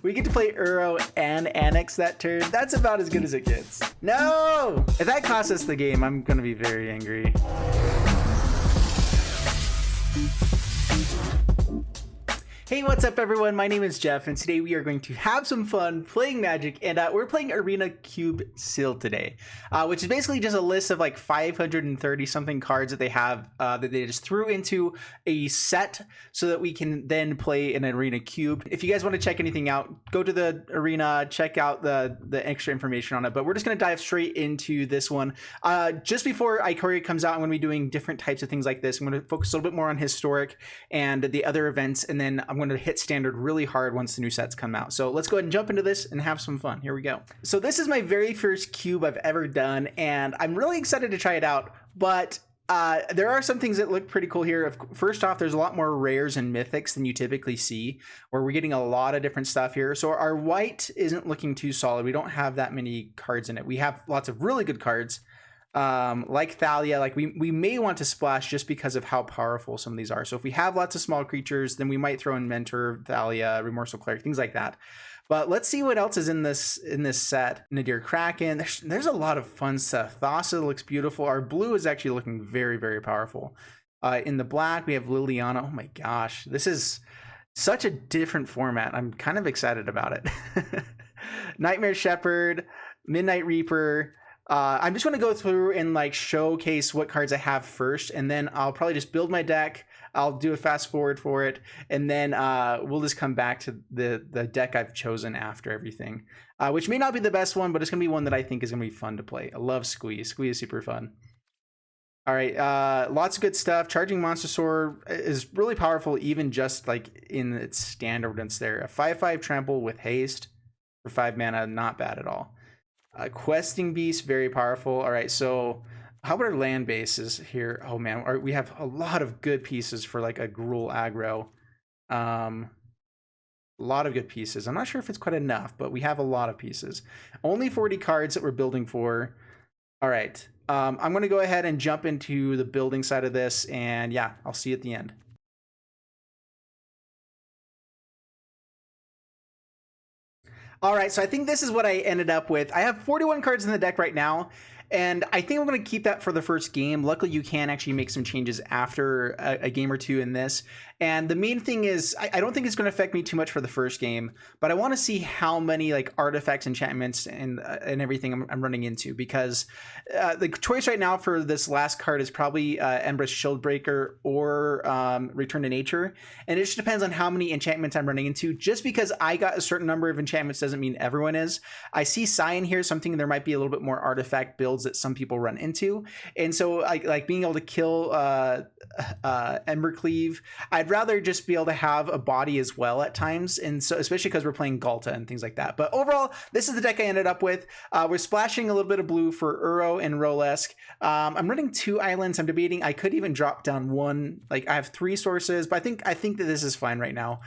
We get to play Uro and Annex that turn. That's about as good as it gets. No! If that costs us the game, I'm gonna be very angry. Hey, what's up everyone? My name is Jeff, and today we are going to have some fun playing Magic, and we're playing Arena Cube Seal today, which is basically just a list of like 530 something cards that they have that they just threw into a set so that we can then play an Arena Cube. If you guys want to check anything out, go to the Arena, check out the extra information on it, but we're just going to dive straight into this one. Just before Ikoria comes out, I'm going to be doing different types of things like this. I'm going to focus a little bit more on historic and the other events, and then I'm going to hit standard really hard once the new sets come out. So let's go ahead and jump into this and have some fun. Here we go. So this is my very first cube I've ever done, and I'm really excited to try it out, but there are some things that look pretty cool here. First off, there's a lot more rares and mythics than you typically see, where we're getting a lot of different stuff here. So our white isn't looking too solid. We don't have that many cards in it. We have lots of really good cards, like Thalia. Like we may want to splash just because of how powerful some of these are. So if we have lots of small creatures, then we might throw in Mentor, Thalia, Remorseful Cleric, things like that. But let's see what else is in this set. Nadir Kraken. There's a lot of fun stuff. Thassa looks beautiful. Our blue is actually looking very, very powerful. In the black, we have Liliana. Oh my gosh, this is such a different format. I'm kind of excited about it. Nightmare Shepherd, Midnight Reaper. I'm just going to go through and like showcase what cards I have first, and then I'll probably just build my deck. I'll do a fast forward for it, and then we'll just come back to the deck I've chosen after everything, which may not be the best one, but it's going to be one that I think is going to be fun to play. I love Squeeze. Squeeze is super fun. All right, lots of good stuff. Charging Monster Sword is really powerful, even just like in its standardness there. A 5/5 trample with haste for 5 mana, not bad at all. Questing Beast, very powerful. All right, so how about our land bases here? Oh man, we have a lot of good pieces for like a Gruul aggro. A lot of good pieces. I'm not sure if it's quite enough, but we have a lot of pieces. Only 40 cards that we're building for. All right, I'm going to go ahead and jump into the building side of this, and yeah, I'll see you at the end. All right, so I think this is what I ended up with. I have 41 cards in the deck right now, and I think I'm going to keep that for the first game. Luckily, you can actually make some changes after a game or two in this. And the main thing is, I don't think it's going to affect me too much for the first game, but I want to see how many like artifacts, enchantments, and everything I'm running into, because the choice right now for this last card is probably Embreth Shieldbreaker or Return to Nature, and it just depends on how many enchantments I'm running into. Just because I got a certain number of enchantments doesn't mean everyone is. I see Scion here, something there might be a little bit more artifact builds that some people run into, and so like being able to kill Embercleave, I'd rather just be able to have a body as well at times, and so especially because we're playing Galta and things like that. But overall, this is the deck I ended up with. We're splashing a little bit of blue for Uro and Rolesk. I'm running 2 islands. I'm debating I could even drop down 1. Like I have 3 sources, but I think that this is fine right now.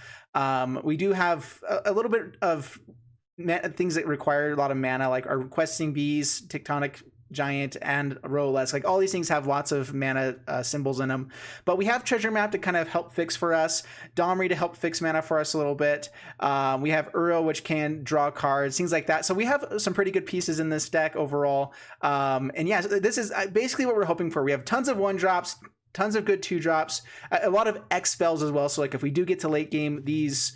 We do have a little bit of things that require a lot of mana, like our Questing Bees, Tectonic Giant, and Rolesk. Like all these things have lots of mana symbols in them, but we have Treasure Map to kind of help fix for us, Domri to help fix mana for us a little bit. We have Uro, which can draw cards, things like that. So we have some pretty good pieces in this deck overall. And yeah, this is basically what we're hoping for. We have tons of 1-drops, tons of good 2-drops, a lot of X spells as well. So like if we do get to late game, these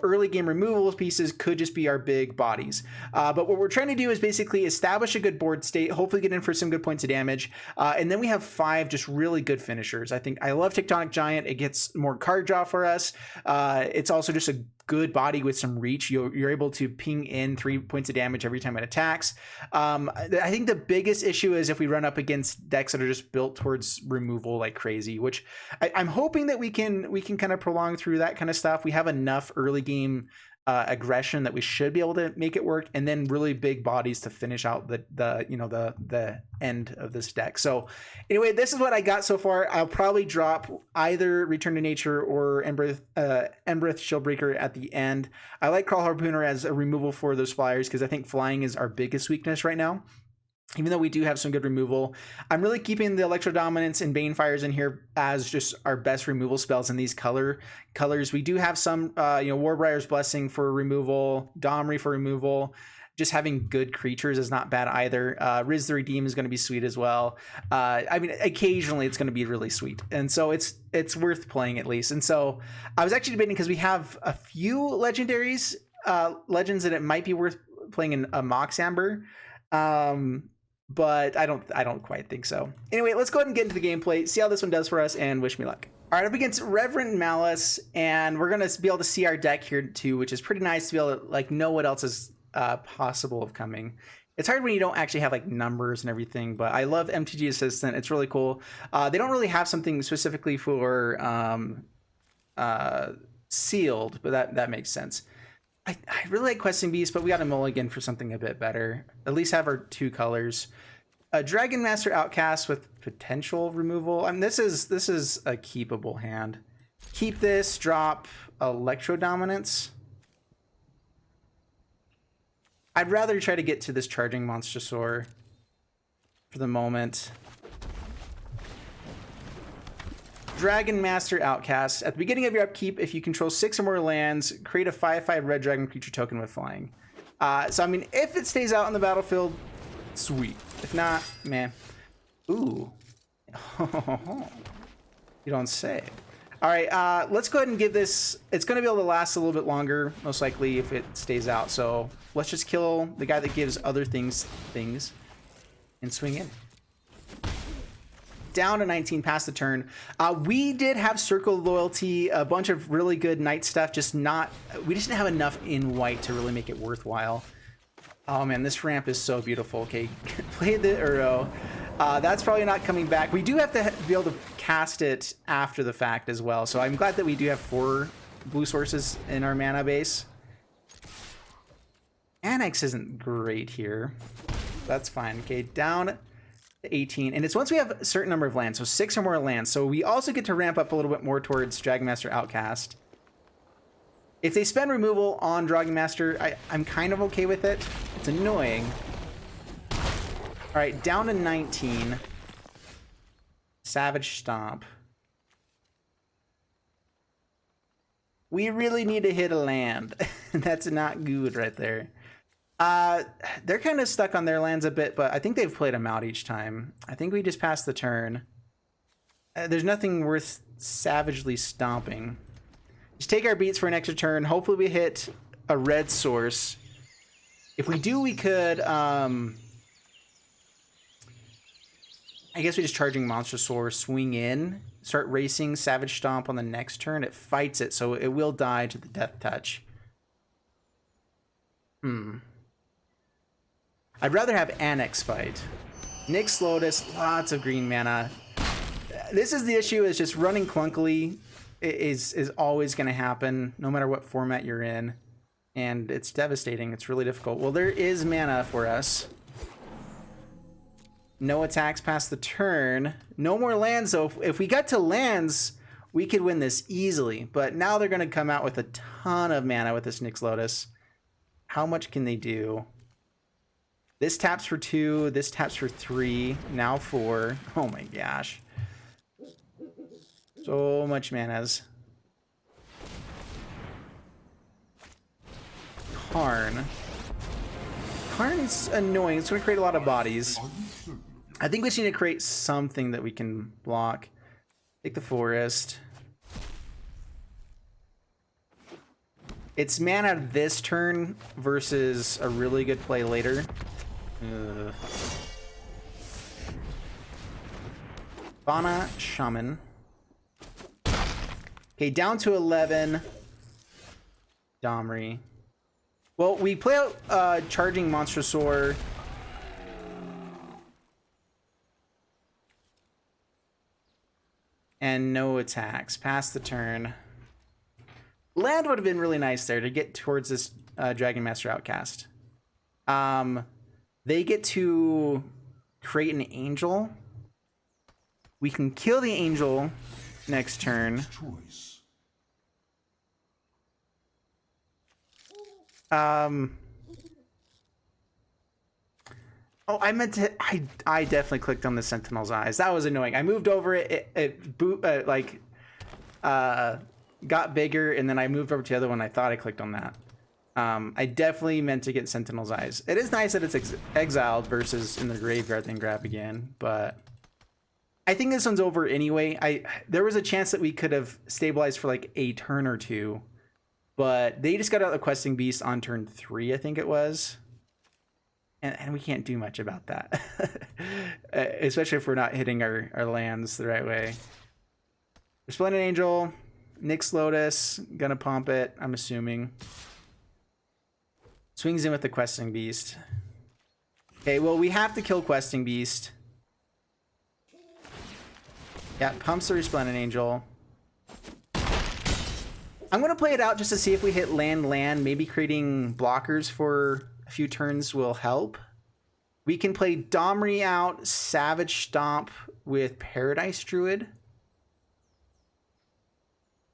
early game removal pieces could just be our big bodies. But what we're trying to do is basically establish a good board state, hopefully get in for some good points of damage. And then we have 5 just really good finishers. I love Tectonic Giant. It gets more card draw for us. It's also just a good body with some reach. You're able to ping in 3 points of damage every time it attacks. I think the biggest issue is if we run up against decks that are just built towards removal like crazy, which I'm hoping that we can kind of prolong through that kind of stuff. We have enough early game aggression that we should be able to make it work, and then really big bodies to finish out the end of this deck. So anyway, this is what I got so far. I'll probably drop either Return to Nature or Embreth Shieldbreaker at the end. I like Crawl Harpooner as a removal for those flyers because I think flying is our biggest weakness right now. even though we do have some good removal. I'm really keeping the Electro Dominance and Banefires in here as just our best removal spells in these colors. We do have some, Warbriar's Blessing for removal, Domri for removal. Just having good creatures is not bad either. Riz the Redeem is going to be sweet as well. I mean, occasionally it's going to be really sweet. And so it's worth playing at least. And so I was actually debating because we have a few legendaries, legends that it might be worth playing in a Mox Amber. But I don't quite think so. Anyway, let's go ahead and get into the gameplay, see how this one does for us, and wish me luck. All right, up against Reverend Malice, and we're going to be able to see our deck here too, which is pretty nice to be able to like know what else is possible of coming. It's hard when you don't actually have like numbers and everything, but I love MTG Assistant. It's really cool. They don't really have something specifically for sealed, but that makes sense. I really like Questing Beast, but we got a mulligan for something a bit better. At least have our 2 colors. A Dragon Master Outcast with potential removal. I mean, this is a keepable hand. Keep this, drop Electro Dominance. I'd rather try to get to this Charging Monstrosaur for the moment. Dragon Master Outcast. At the beginning of your upkeep, if you control 6 or more lands, create a 5/5 red dragon creature token with flying. So, I mean, if it stays out on the battlefield, sweet. If not, man. Ooh. You don't say. All right, let's go ahead and give this... It's going to be able to last a little bit longer, most likely, if it stays out. So, let's just kill the guy that gives other things, and swing in. Down to 19 past the turn. We did have Circle of Loyalty, a bunch of really good night stuff, we just didn't have enough in white to really make it worthwhile. Oh man, this ramp is so beautiful. Okay, play the Uro. That's probably not coming back. We do have to be able to cast it after the fact as well, so I'm glad that we do have 4 blue sources in our mana base. Annex isn't great here. That's fine. Okay, down 18, and it's once we have a certain number of lands, so 6 or more lands. So we also get to ramp up a little bit more towards Dragon Master Outcast. If they spend removal on Dragon Master, I'm kind of okay with it. It's annoying. All right, down to 19. Savage Stomp. We really need to hit a land. That's not good right there. They're kind of stuck on their lands a bit, but I think they've played them out each time. I think we just passed the turn. There's nothing worth savagely stomping. Just take our beats for an extra turn. Hopefully we hit a red source. If we do, we could... I guess we just Charging Monstrosaur, swing in, start racing, Savage Stomp on the next turn. It fights it, so it will die to the Death Touch. I'd rather have Annex fight. Nyx Lotus, lots of green mana. This is the issue, is just running clunkily is always going to happen, no matter what format you're in. And it's devastating. It's really difficult. Well, there is mana for us. No attacks past the turn. No more lands, though. If we got to lands, we could win this easily. But now they're going to come out with a ton of mana with this Nyx Lotus. How much can they do? This taps for 2, this taps for 3, now 4. Oh my gosh. So much manas. Karn. Karn's annoying. It's going to create a lot of bodies. I think we just need to create something that we can block. Take the forest. It's mana this turn versus a really good play later. Fauna Shaman. Okay, down to 11. Domri. Well, we play out Charging Monstrosaur. And no attacks. Pass the turn. Land would have been really nice there to get towards this Dragon Master Outcast. They get to create an angel. We can kill the angel next turn. Oh, I meant to. I definitely clicked on the Sentinel's eyes. That was annoying. I moved over it. Got bigger, and then I moved over to the other one. I thought I clicked on that. I definitely meant to get Sentinel's eyes. It is nice that it's exiled versus in the graveyard then grab again, but I think this one's over anyway. There was a chance that we could have stabilized for like a turn or two, but they just got out the questing beast on turn 3, I think it was. And we can't do much about that. Especially if we're not hitting our lands the right way. Resplendent Angel, Nyx Lotus, gonna pump it, I'm assuming. Swings in with the Questing Beast. Okay, well, we have to kill Questing Beast. Yeah, pumps the Resplendent Angel. I'm gonna play it out just to see if we hit land. Maybe creating blockers for a few turns will help. We can play Domri out, Savage Stomp with Paradise Druid.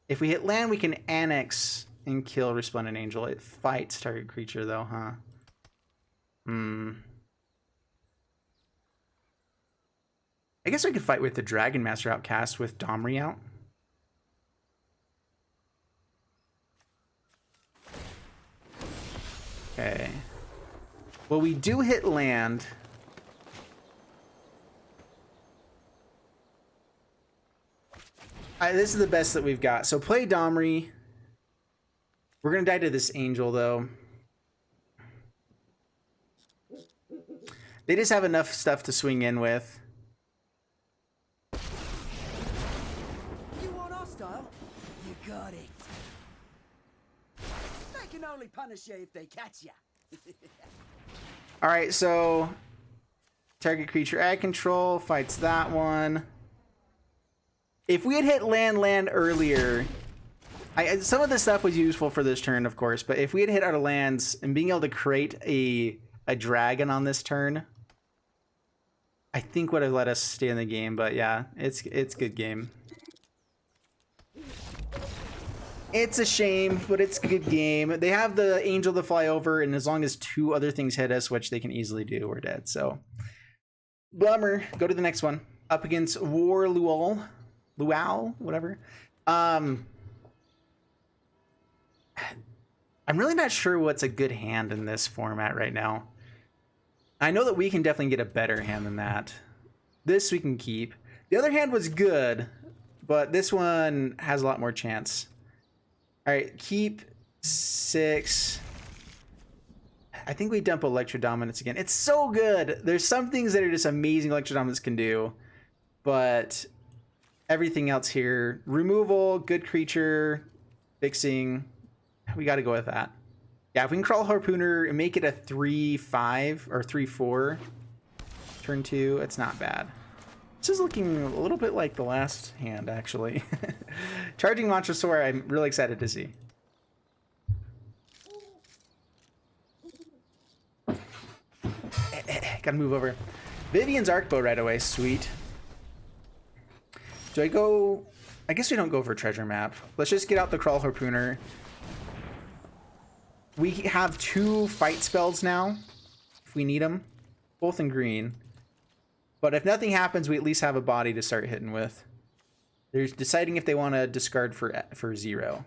If we hit land, we can annex and kill Resplendent Angel. It fights target creature though, huh? I guess I could fight with the Dragon Master Outcast with Domri out. Okay. Well, we do hit land. This is the best that we've got. So play Domri. We're going to die to this Angel, though. They just have enough stuff to swing in with. You want hostile? You got it. They can only punish you if they catch you. All right, so target creature I control fights that one. If we had hit land earlier, some of this stuff was useful for this turn, of course, but if we had hit our lands and being able to create a dragon on this turn, I think would have let us stay in the game. But yeah, it's good game. It's a shame, but it's a good game. They have the Angel to fly over, and as long as 2 other things hit us, which they can easily do, we're dead. So, bummer. Go to the next one. Up against War Lual, whatever. I'm really not sure what's a good hand in this format right now. I know that we can definitely get a better hand than that. This we can keep. The other hand was good, but this one has a lot more chance. All right, keep 6. I think we dump Electro Dominance again. It's so good. There's some things that are just amazing Electro Dominance can do, but everything else here, removal, good creature, fixing, we got to go with that. Yeah, if we can Crawl Harpooner and make it a 3-5 or 3-4 turn 2, it's not bad. This is looking a little bit like the last hand, actually. Charging Monstrosaur, I'm really excited to see. Gotta move over. Vivian's Arcbow right away, sweet. Do I go... I guess we don't go for treasure map. Let's just get out the Crawl Harpooner. We have 2 fight spells now, if we need them. Both in green. But if nothing happens, we at least have a body to start hitting with. They're deciding if they want to discard for 0.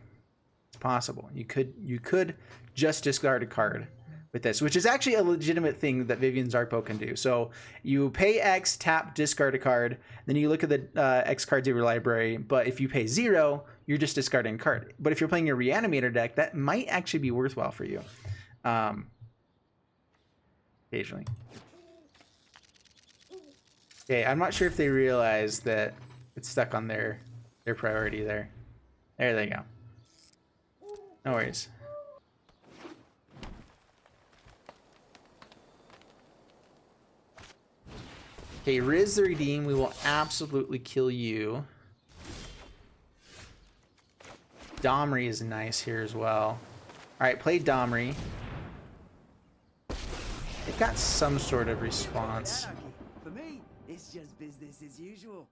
It's possible. You could just discard a card with this, which is actually a legitimate thing that Vivian's Arcbow can do. So you pay X, tap, discard a card, then you look at the X cards of your library, but if you pay 0, you're just discarding a card. But if you're playing your Reanimator deck, that might actually be worthwhile for you. Occasionally. Okay, I'm not sure if they realize that it's stuck on their priority there. There they go. No worries. Okay, Riz the Redeem, we will absolutely kill you. Domri is nice here as well. Alright, play Domri. They've got some sort of response. For me, it's just business as usual.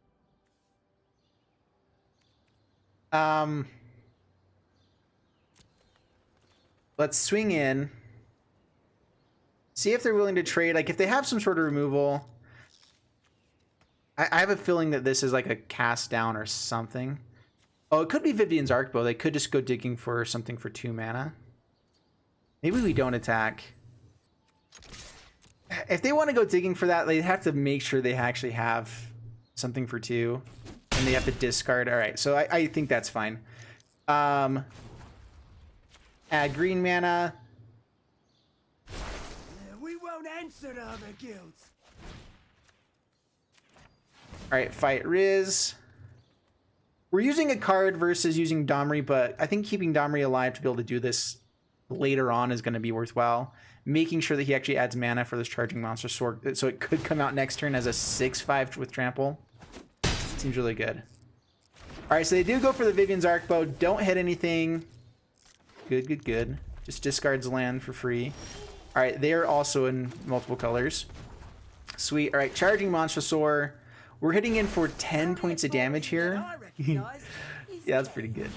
Let's swing in. See if they're willing to trade. Like if they have some sort of removal. I have a feeling that this is like a cast down or something. Oh, it could be Vivian's Arcbow. They could just go digging for something for 2 mana. Maybe we don't attack. If they want to go digging for that, they have to make sure they actually have something for 2. And they have to discard. All right, so I think that's fine. Add green mana. We won't answer to other guilds. All right, fight Riz. We're using a card versus using Domri, but I think keeping Domri alive to be able to do this later on is going to be worthwhile. Making sure that he actually adds mana for this charging monster sword, so it could come out next turn as a 6/5 with trample. Seems really good. All right, so they do go for the Vivian's Arcbow. Don't hit anything. Good, good, good. Just discards land for free. All right, they are also in multiple colors. Sweet. All right, charging Monstrosaur. We're hitting in for 10 points of damage here. Yeah, that's pretty good.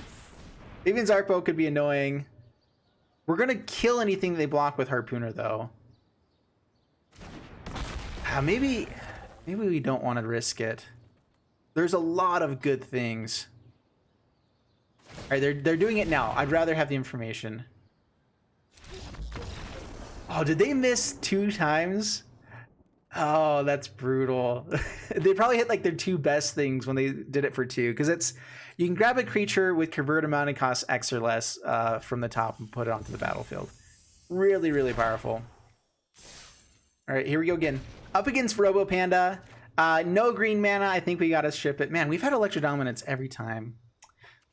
Vivian's Arcbow could be annoying. We're going to kill anything they block with Harpooner, though. Maybe we don't want to risk it. There's a lot of good things. All right, they're doing it now. I'd rather have the information. Oh, did they miss 2 times? Oh, that's brutal. They probably hit like their 2 best things when they did it for 2, because it's you can grab a creature with convert amount and cost X or less from the top and put it onto the battlefield. Really, really powerful. All right, here we go again. Up against Robo Panda. No green mana. I think we got to ship it. Man, we've had Electrodominance every time.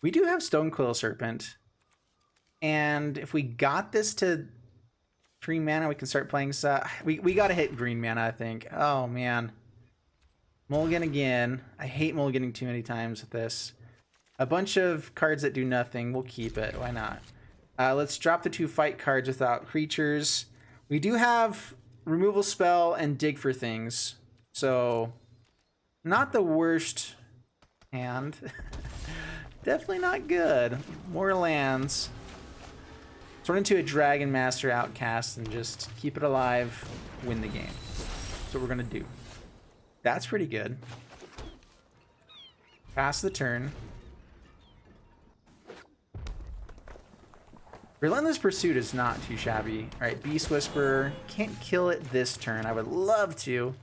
We do have Stonecoil Serpent. And if we got this to 3 mana, we can start playing. We got to hit green mana, I think. Oh, man. Mulligan again. I hate mulliganing too many times with this. A bunch of cards that do nothing. We'll keep it. Why not? Let's drop the 2 fight cards without creatures. We do have removal spell and dig for things. So, not the worst hand. Definitely not good. More lands. Turn into a Dragon Master Outcast and just keep it alive, win the game. That's what we're going to do. That's pretty good. Pass the turn. Relentless Pursuit is not too shabby. All right, Beast Whisperer. Can't kill it this turn. I would love to.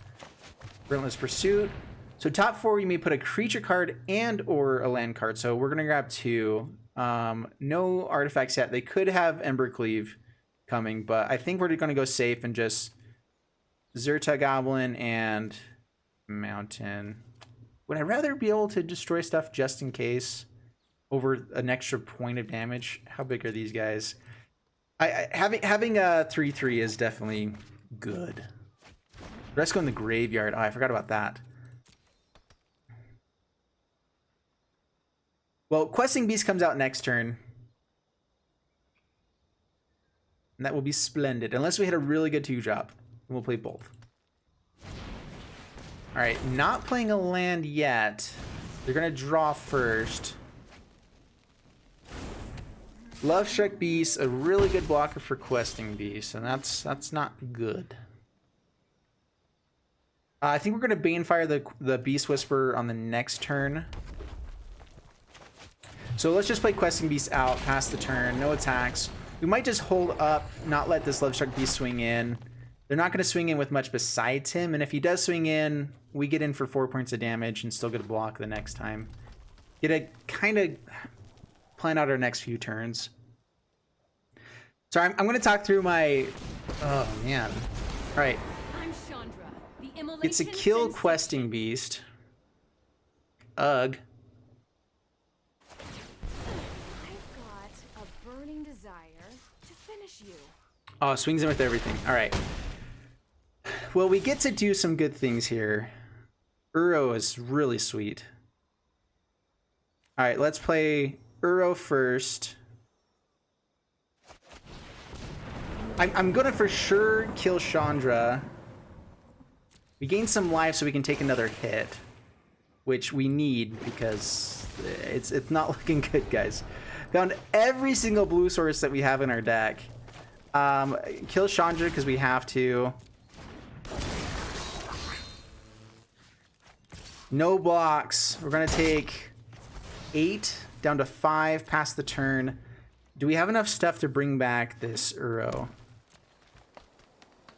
Relentless Pursuit. So top 4, you may put a creature card and or a land card. So we're going to grab 2. No artifacts yet. They could have Embercleave coming, but I think we're going to go safe and just Zerta Goblin and Mountain. Would I rather be able to destroy stuff just in case over an extra point of damage? How big are these guys? Having a 3/3 is definitely good. Let's go in the graveyard. Oh, I forgot about that. Well, Questing Beast comes out next turn. And that will be splendid. Unless we hit a really good 2-drop. We'll play both. Alright, not playing a land yet. They're going to draw first. Love Struck Beast, a really good blocker for Questing Beast. And that's not good. I think we're going to Banefire the Beast Whisperer on the next turn. So let's just play Questing Beast out, pass the turn, no attacks. We might just hold up, not let this Love Struck Beast swing in. They're not going to swing in with much besides him, and if he does swing in, we get in for 4 points of damage and still get a block the next time. Get to kind of plan out our next few turns. So I'm going to talk through my... Oh, man. All right. It's a kill Questing Beast. Ugh. Oh, swings in with everything. All right. Well, we get to do some good things here. Uro is really sweet. All right, let's play Uro first. I'm going to for sure kill Chandra. We gain some life so we can take another hit, which we need because it's not looking good, guys. Found every single blue source that we have in our deck. Kill Chandra because we have to. No blocks. We're gonna take 8 down to 5 past the turn. Do we have enough stuff to bring back this Uro?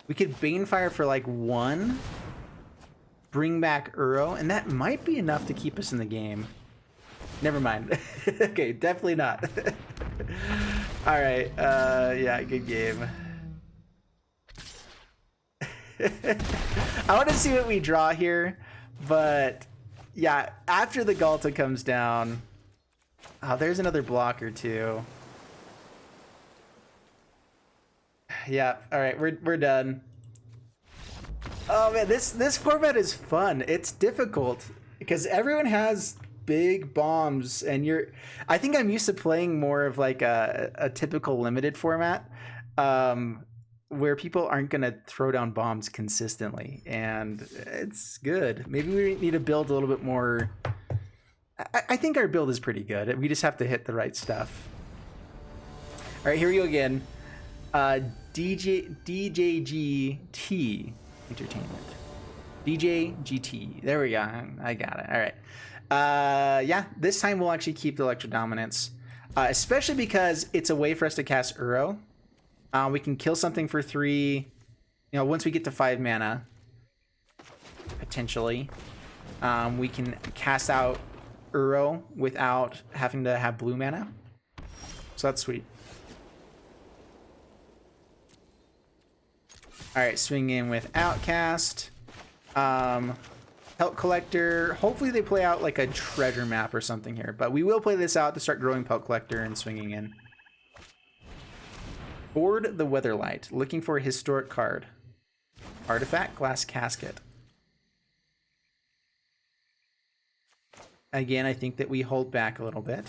We could Banefire for like 1. Bring back Uro, and that might be enough to keep us in the game. Never mind. Okay, definitely not. All right. Yeah, good game. I want to see what we draw here, but yeah, after the Galta comes down, oh, there's another blocker too. Yeah. All right, we're done. Oh man, this format is fun. It's difficult because everyone has big bombs, and I think I'm used to playing more of like a typical limited format, where people aren't gonna throw down bombs consistently, and it's good. Maybe we need to build a little bit more. I think our build is pretty good. We just have to hit the right stuff. All right, here we go again. DJGT Entertainment. DJGT. There we go. I got it. All right. Yeah, this time we'll actually keep the Electro Dominance, especially because it's a way for us to cast Uro. We can kill something for 3. You know, once we get to 5 mana, potentially, we can cast out Uro without having to have blue mana. So that's sweet. All right, swing in with Outcast. Pelt Collector. Hopefully they play out like a treasure map or something here, but we will play this out to start growing Pelt Collector and swinging in. Board the Weatherlight. Looking for a historic card. Artifact, Glass Casket. Again, I think that we hold back a little bit.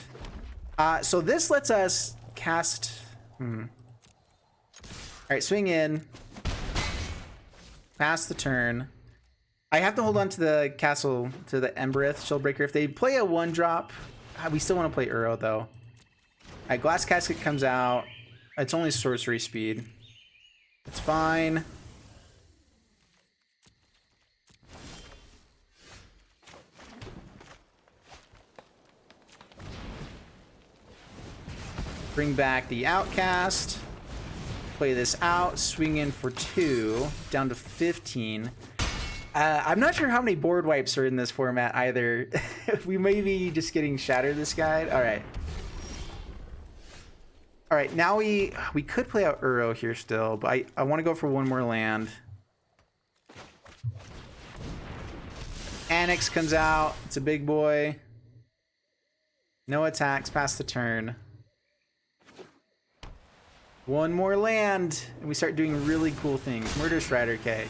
So this lets us cast... All right, swing in. Pass the turn. I have to hold on to the castle, to the Embereth Shieldbreaker. If they play a 1-drop, we still want to play Uro though. All right, Glass Casket comes out. It's only sorcery speed. It's fine. Bring back the Outcast. Play this out. Swing in for 2. Down to 15. I'm not sure how many board wipes are in this format either. We may be just getting Shatter this guide. All right. All right, now we could play out Uro here still, but I want to go for 1 more land. Annex comes out. It's a big boy. No attacks past the turn. 1 more land, and we start doing really cool things. Murder Strider, okay.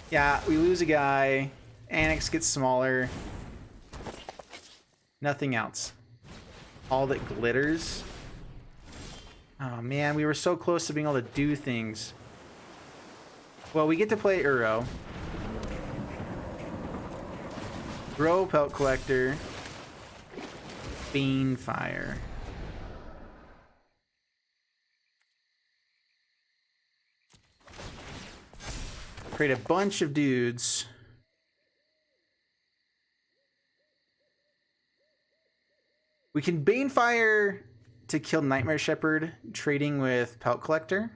Yeah, we lose a guy. Annex gets smaller. Nothing else. All that glitters. Oh man, we were so close to being able to do things. Well, we get to play Uro. Grow Pelt Collector. Banefire. Create a bunch of dudes. We can Banefire to kill Nightmare Shepherd, trading with Pelt Collector.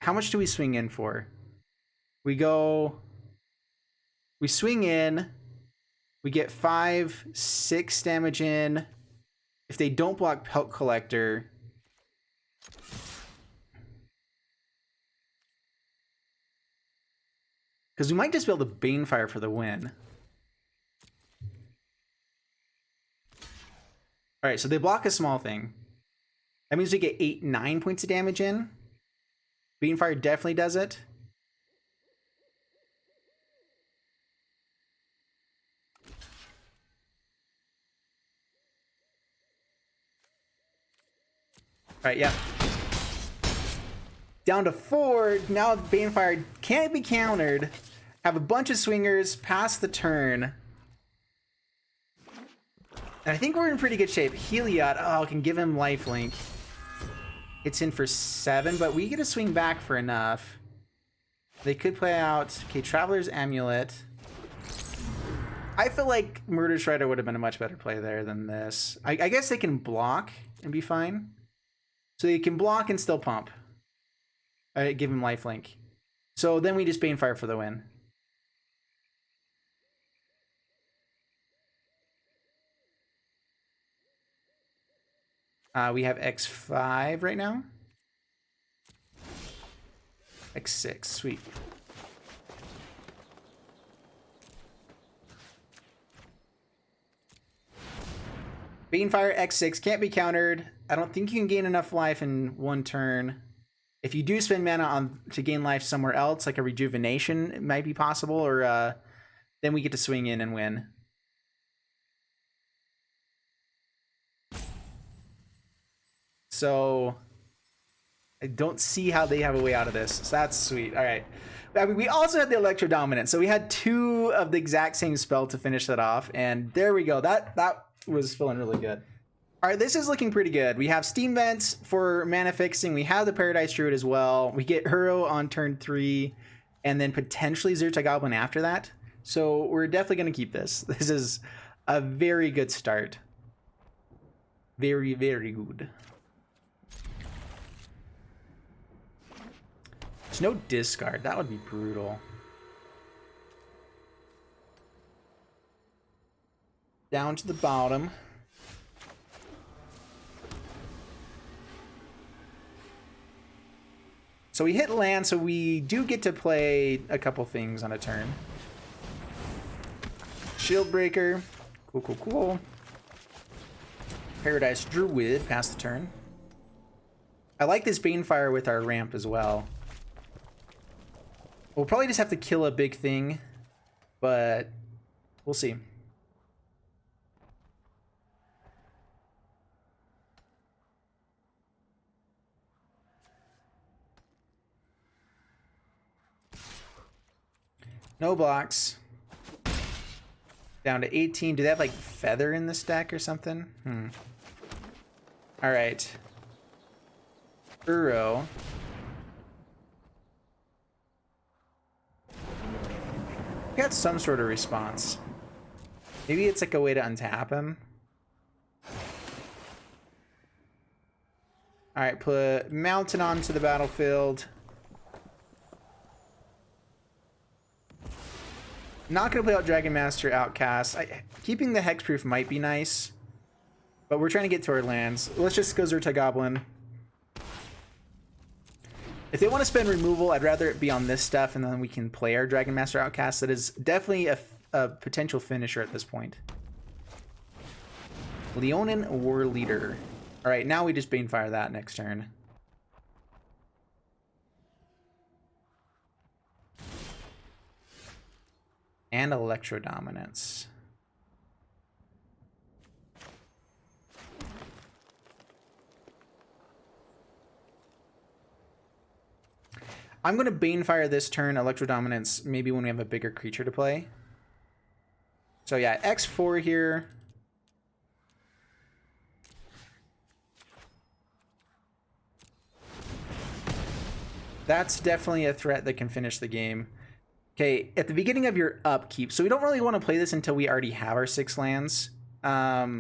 How much do we swing in for? We swing in, we get 5, 6 damage in. If they don't block Pelt Collector, because we might just be able to Banefire for the win. All right, so they block a small thing. That means we get 8, 9 points of damage in. Banefire definitely does it. All right, yeah. Down to 4. Now Banefire can't be countered. Have a bunch of swingers pass the turn. And I think we're in pretty good shape. Heliod, oh, can give him lifelink. It's in for 7, but we get to swing back for enough. They could play out, okay, Traveler's Amulet. I feel like Murder Shredder would have been a much better play there than this. I guess they can block and be fine. So they can block and still pump. Give him lifelink. So then we just Banefire for the win. We have X5 right now. X6, sweet. Banefire X6 can't be countered. I don't think you can gain enough life in one turn. If you do spend mana to gain life somewhere else, like a rejuvenation, it might be possible, or then we get to swing in and win. So I don't see how they have a way out of this. So that's sweet. All right. I mean, we also had the Electro Dominant. So we had 2 of the exact same spell to finish that off. And there we go. That was feeling really good. All right, this is looking pretty good. We have Steam Vents for mana fixing. We have the Paradise Druid as well. We get Hero on turn 3, and then potentially Zerta Goblin after that. So we're definitely going to keep this. This is a very good start. Very, very good. There's no discard. That would be brutal. Down to the bottom. So we hit land, so we do get to play a couple things on a turn. Shield Breaker. Cool, cool, cool. Paradise Druid, pass the turn. I like this Banefire with our ramp as well. We'll probably just have to kill a big thing, but we'll see. No blocks. Down to 18. Do they have like Feather in this deck or something? All right. Uro. Got some sort of response. Maybe it's like a way to untap him. All right, put Mountain onto the battlefield. Not gonna play out Dragon Master Outcast. Keeping the Hexproof might be nice, but we're trying to get to our lands. Let's just go Zerta Goblin. If they want to spend removal, I'd rather it be on this stuff, and then we can play our Dragon Master Outcast. That is definitely a potential finisher at this point. Leonin War Leader. All right, now we just Banefire that next turn. And Electro Dominance. I'm going to Banefire this turn, Electro Dominance, maybe when we have a bigger creature to play. So yeah, X4 here. That's definitely a threat that can finish the game. Okay, at the beginning of your upkeep, so we don't really want to play this until we already have our 6 lands. I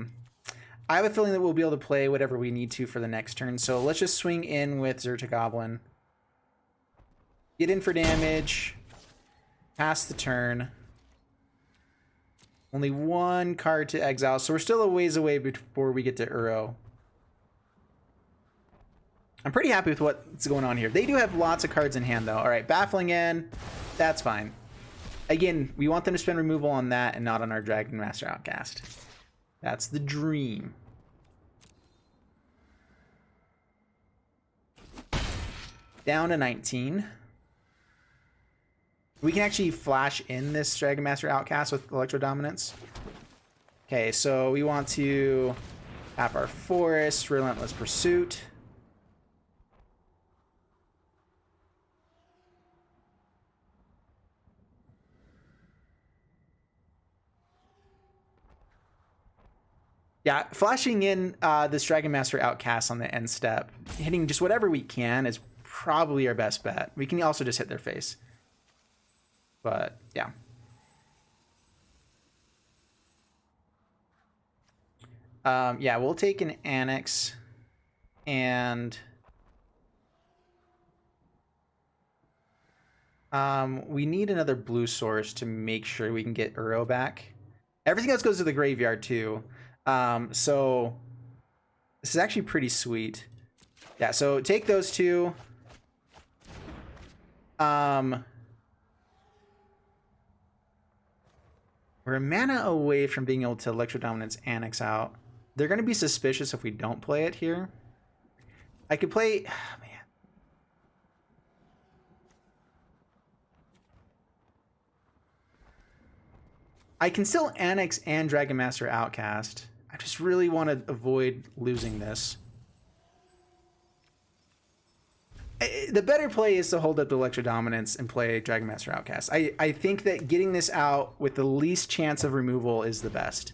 have a feeling that we'll be able to play whatever we need to for the next turn, so let's just swing in with Zerta Goblin. Get in for damage. Pass the turn. Only 1 card to exile, so we're still a ways away before we get to Uro. I'm pretty happy with what's going on here. They do have lots of cards in hand, though. All right, Baffling End. That's fine. Again, we want them to spend removal on that and not on our Dragon Master Outcast. That's the dream. Down to 19. We can actually flash in this Dragon Master Outcast with Electro Dominance. Okay, so we want to tap our Forest, Relentless Pursuit. Yeah, flashing in this Dragon Master Outcast on the end step, hitting just whatever we can is probably our best bet. We can also just hit their face. But, yeah. Yeah, we'll take an Annex and we need another blue source to make sure we can get Uro back. Everything else goes to the graveyard too. So this is actually pretty sweet. Yeah, so take those two. We're a mana away from being able to Electro Dominance Annex out. They're going to be suspicious if we don't play it here. I could play... Oh, man. I can still Annex and Dragon Master Outcast. I just really want to avoid losing this. The better play is to hold up the Electro Dominance and play Dragon Master Outcast. I think that getting this out with the least chance of removal is the best.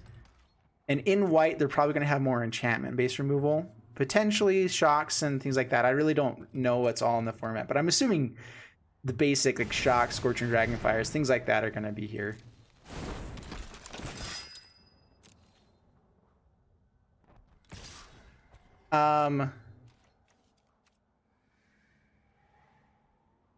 And in white, they're probably going to have more enchantment-based removal. Potentially shocks and things like that. I really don't know what's all in the format, but I'm assuming the basic like shocks, Scorching Dragonfires, things like that are going to be here.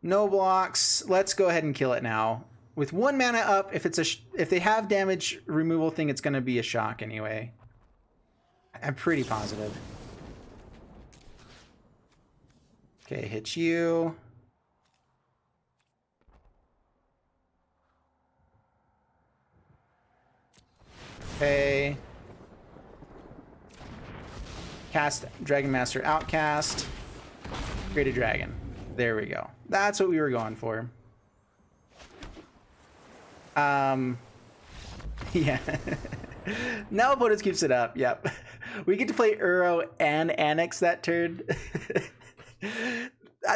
No blocks. Let's go ahead and kill it now. With 1 mana up, if they have damage removal thing, it's going to be a shock anyway. I'm pretty positive. Okay, hit you. Okay. Cast Dragon Master Outcast. Create a dragon. There we go. That's what we were going for. Yeah. Now opponents keeps it up. Yep. We get to play Uro and Annex that turn.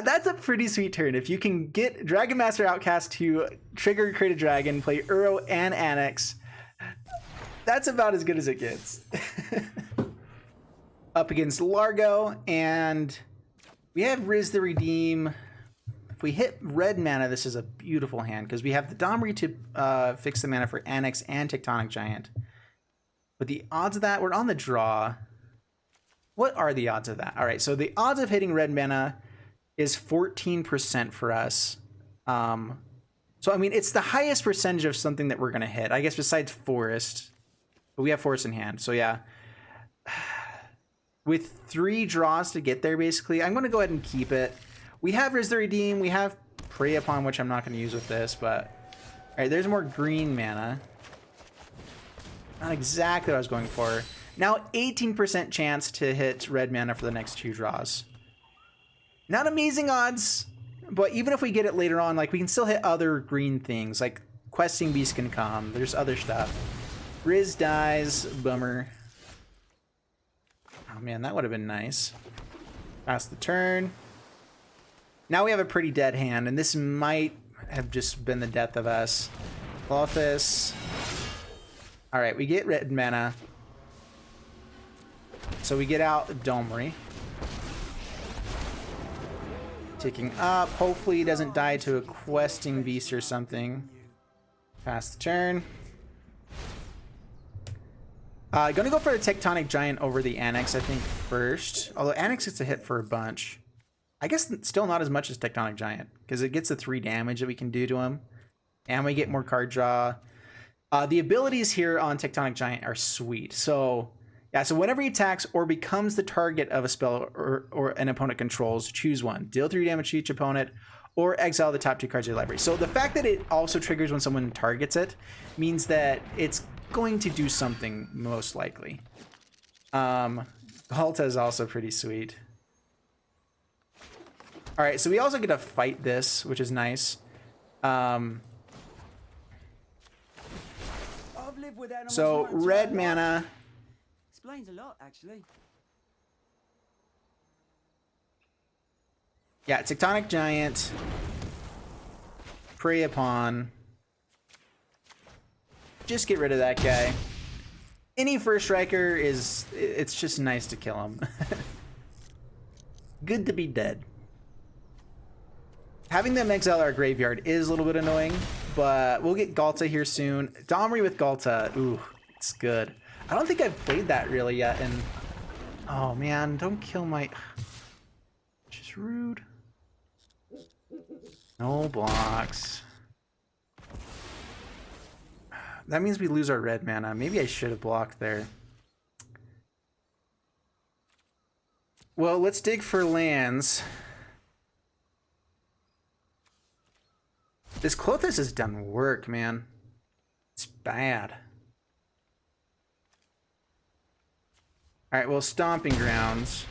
That's a pretty sweet turn. If you can get Dragon Master Outcast to trigger Create a Dragon, play Uro and Annex, that's about as good as it gets. Up against Largo, and we have Riz the Redeem. If we hit red mana, this is a beautiful hand because we have the Domri to fix the mana for Annex and Tectonic Giant. But the odds of that, we're on the draw. What are the odds of that? All right, so the odds of hitting red mana is 14% for us. So, I mean, it's the highest percentage of something that we're going to hit, I guess, besides Forest. But we have Forest in hand, so yeah. With 3 draws to get there, basically, I'm going to go ahead and keep it. We have Riz the Redeem. We have Prey Upon, which I'm not going to use with this, but... All right, there's more green mana. Not exactly what I was going for. Now 18% chance to hit red mana for the next 2 draws. Not amazing odds, but even if we get it later on, like, we can still hit other green things, like Questing Beast can come. There's other stuff. Riz dies. Bummer. Oh man, that would have been nice. Pass the turn. Now we have a pretty dead hand, and this might have just been the death of us. Clothis. Alright, we get red mana. So we get out Domri. Ticking up. Hopefully he doesn't die to a Questing Beast or something. Pass the turn. Gonna go for the Tectonic Giant over the Annex, I think, first. Although Annex gets a hit for a bunch. I guess still not as much as Tectonic Giant, because it gets the 3 damage that we can do to him. And we get more card draw. The abilities here on Tectonic Giant are sweet. So, yeah, so whenever he attacks or becomes the target of a spell or an opponent controls, choose one. Deal 3 damage to each opponent, or exile the top 2 cards of your library. So the fact that it also triggers when someone targets it means that it's going to do something, most likely. Halta is also pretty sweet. All right, so we also get to fight this, which is nice. So red mana. Explains a lot, actually. Yeah, Tectonic Giant. Prey Upon. Just get rid of that guy. any first striker is, it's just nice to kill him. Good to be dead. Having them exile our graveyard is a little bit annoying, but we'll get Galta here soon. Domri with Galta, ooh, it's good. I don't think I've played that really yet, and oh man, don't kill my, just rude. No blocks. That means we lose our red mana. Maybe I should have blocked there. Well, let's dig for lands. This Klothys has done work, man. It's bad. Alright, well, Stomping Grounds.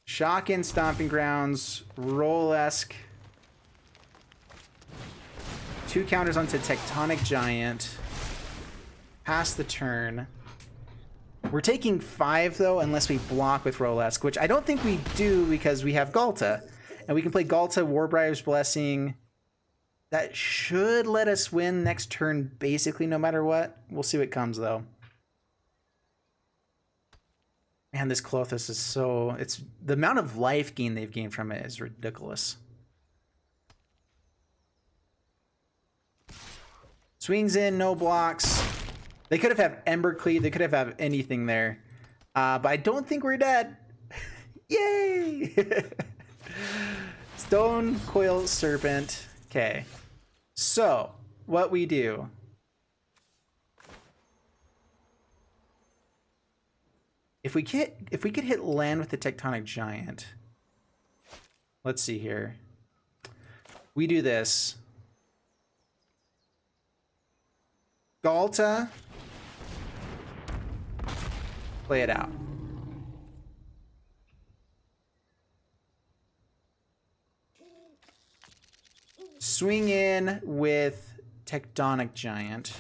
Shock in Stomping Grounds. Roll-esque. 2 counters onto Tectonic Giant. Pass the turn. We're taking 5 though, unless we block with Roll-esque, which I don't think we do because we have Galta. And we can play Galta, Warbriar's Blessing. That should let us win next turn basically no matter what. We'll see what comes though. Man, this Klothys is so... it's the amount of life gain they've gained from it is ridiculous. Swings in, no blocks. They could have had Embercleave. They could have had anything there. But I don't think we're dead. Yay! Stone Coil Serpent. Okay. So, what we do... If we could hit land with the Tectonic Giant... Let's see here. We do this. Galta. Play it out. Swing in with Tectonic Giant.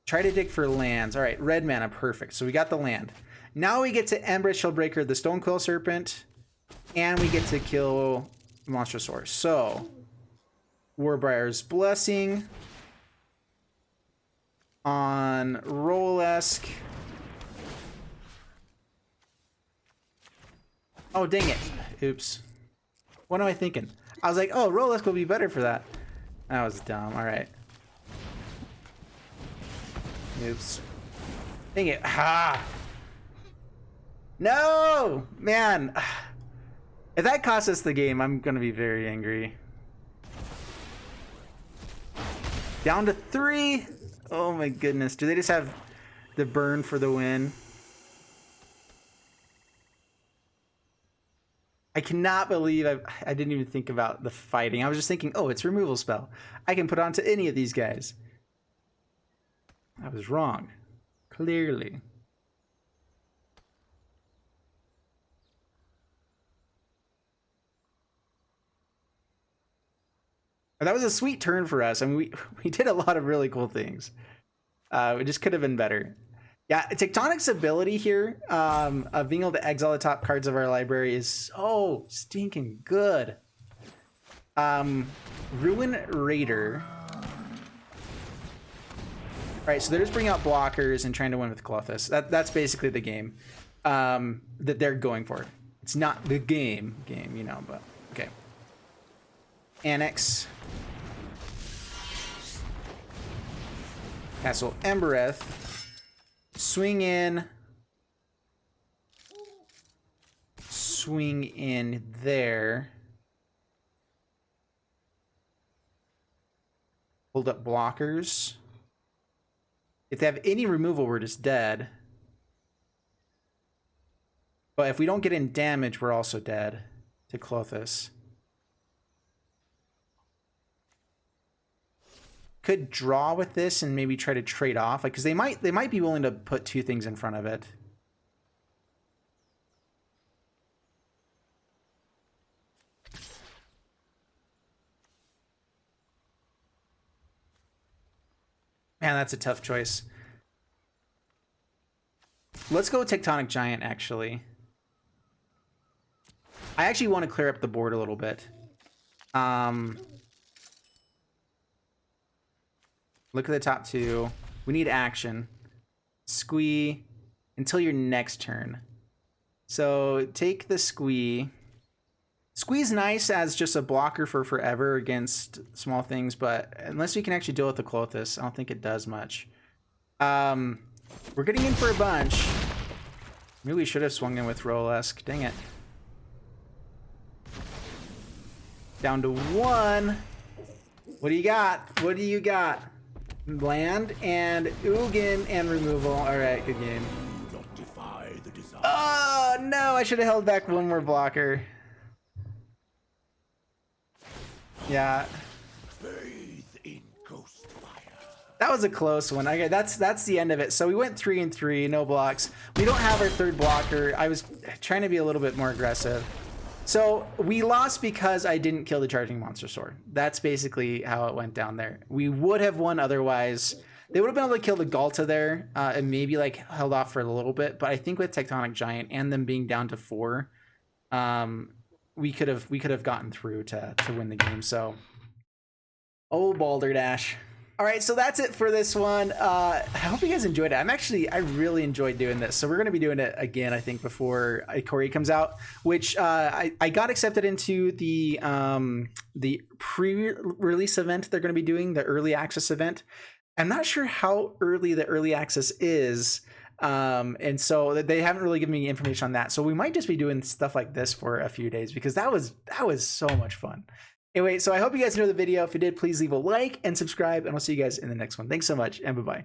Try to dig for lands. All right, red mana, perfect. So we got the land. Now we get to Ember Shieldbreaker, the Stone Coil Serpent, and we get to kill Monstrosaurus. So, Warbriar's Blessing on Roll-esque. Oh, dang it. Oops. What am I thinking? I was like, oh, Roll-esque will be better for that. That was dumb. All right. Oops. Dang it. Ha! No! Man. If that costs us the game, I'm going to be very angry. Down to 3. Oh my goodness. Do they just have the burn for the win? I cannot believe I didn't even think about the fighting. I was just thinking, oh, it's removal spell. I can put onto any of these guys. I was wrong. Clearly. That was a sweet turn for us. I mean, we did a lot of really cool things. It just could have been better. Yeah, Tectonic's ability here of being able to exile the top cards of our library is so stinking good. Ruin Raider. Alright, so they're just bringing out blockers and trying to win with Klothys. That's basically the game that they're going for. It's not the game, you know, but okay. Annex. Castle Embereth. Swing in. Swing in there. Hold up blockers. If they have any removal, we're just dead. But if we don't get in damage, we're also dead to Klothys. Could draw with this and maybe try to trade off, like, because they might be willing to put 2 things in front of it. Man, that's a tough choice. Let's go with Tectonic Giant, actually. I actually want to clear up the board a little bit. Look at the top 2. We need action. Squee until your next turn. So take the Squee. Squee's nice as just a blocker for forever against small things, but unless we can actually deal with the Clothis, I don't think it does much. We're getting in for a bunch. Maybe we should have swung in with Rolesk. Dang it. Down to 1. What do you got? What do you got? Land and Ugin and removal. All right, good game. Oh no! I should have held back one more blocker. Yeah. That was a close one. Okay, that's the end of it. So we went 3 and 3, no blocks. We don't have our third blocker. I was trying to be a little bit more aggressive. So we lost because I didn't kill the charging monster sword. That's basically how it went down there. We would have won otherwise. They would have been able to kill the Galta there and maybe like held off for a little bit. But I think with Tectonic Giant and them being down to 4, we could have gotten through to win the game. So, oh, Balderdash. All right, so that's it for this one. I hope you guys enjoyed it. I really enjoyed doing this. So we're going to be doing it again, I think, before Ikori comes out, which I got accepted into the pre-release event they're going to be doing, the early access event. I'm not sure how early the early access is. And so they haven't really given me information on that. So we might just be doing stuff like this for a few days because that was so much fun. Anyway, so I hope you guys enjoyed the video. If you did, please leave a like and subscribe, and I'll see you guys in the next one. Thanks so much, and bye-bye.